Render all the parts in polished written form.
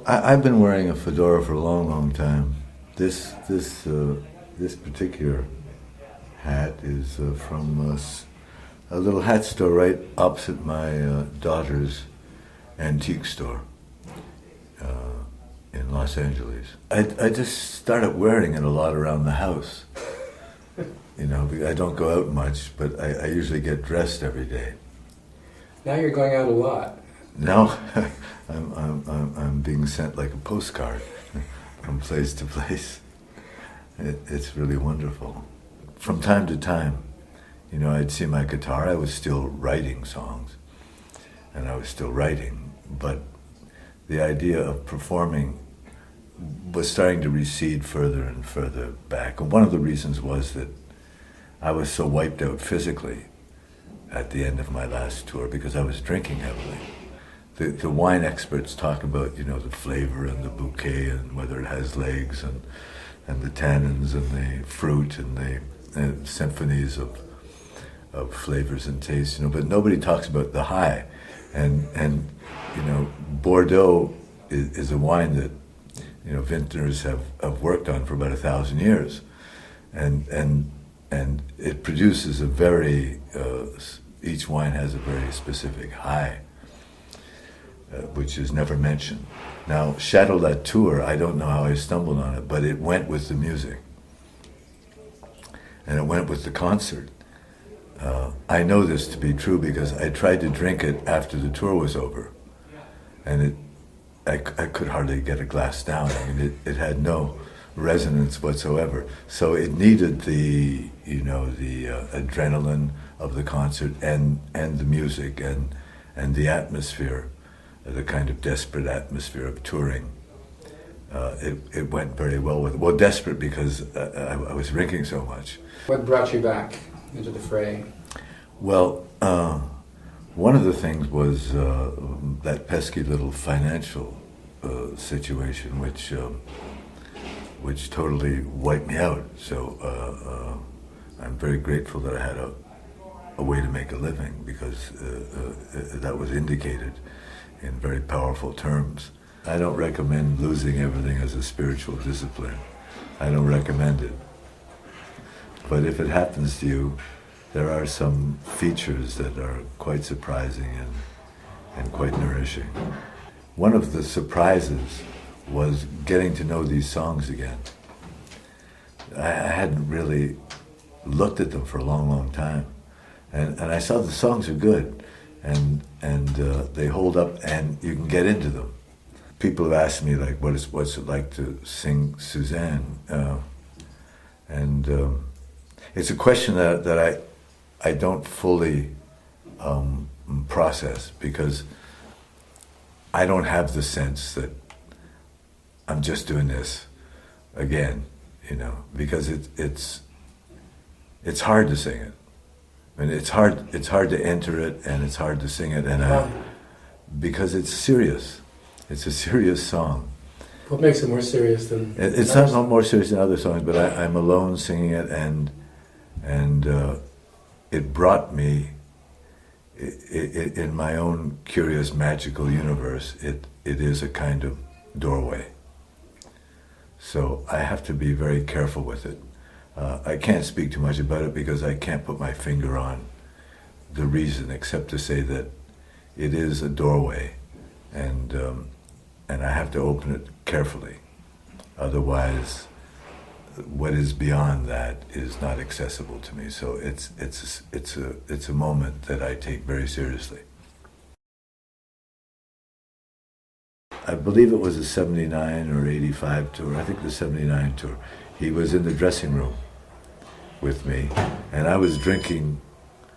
I've been wearing a fedora for a long, long time. This particular hat is from a little hat store right opposite my daughter's antique store in Los Angeles. I just started wearing it a lot around the house. You know, I don't go out much, but I usually get dressed every day. Now you're going out a lot. Now I'm being sent like a postcard from place to place. It's really wonderful. From time to time, you know, I'd see my guitar. I was still writing songs, and I was still writing, but the idea of performing was starting to recede further and further back. And one of the reasons was that I was so wiped out physically at the end of my last tour because I was drinking heavily. The wine experts talk about, you know, the flavor and the bouquet and whether it has legs and the tannins and the fruit and the symphonies of flavors and tastes, you know, but nobody talks about the high. And you know, Bordeaux is a wine that, you know, vintners have worked on for about 1,000 years. And it produces a very, each wine has a very specific high, which is never mentioned. Now, Chateau Latour, I don't know how I stumbled on it, but it went with the music. And it went with the concert. I know this to be true because I tried to drink it after the tour was over. And I could hardly get a glass down. I mean, it had no resonance whatsoever. So it needed the, you know, the adrenaline of the concert and the music and the atmosphere, the kind of desperate atmosphere of touring. It went very well with it. Well, desperate because I was drinking so much. What brought you back into the fray? Well, one of the things was that pesky little financial situation, which totally wiped me out. So I'm very grateful that I had a way to make a living because that was indicated in very powerful terms. I don't recommend losing everything as a spiritual discipline. I don't recommend it. But if it happens to you, there are some features that are quite surprising and quite nourishing. One of the surprises was getting to know these songs again. I hadn't really looked at them for a long, long time. And I saw the songs are good and they hold up and you can get into them. People have asked me, like, what's it like to sing Suzanne? It's a question that I don't fully process because I don't have the sense that I'm just doing this again, you know, because it's hard to sing it. I mean, it's hard to enter it and it's hard to sing it, because it's serious. It's a serious song. What makes it more serious than? It's not more serious than other songs, but I'm alone singing it, and it brought me in my own curious magical universe. It is a kind of doorway. So I have to be very careful with it. I can't speak too much about it because I can't put my finger on the reason, except to say that it is a doorway, and I have to open it carefully. Otherwise, what is beyond that is not accessible to me. So it's a moment that I take very seriously. I believe it was a 79 or 85 tour. I think the 79 tour. He was in the dressing room with me, and I was drinking.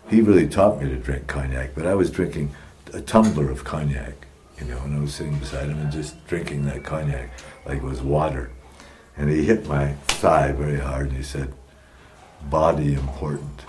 He really taught me to drink cognac, but I was drinking a tumbler of cognac, you know, and I was sitting beside him and just drinking that cognac like it was water. And he hit my thigh very hard and he said, "Body important."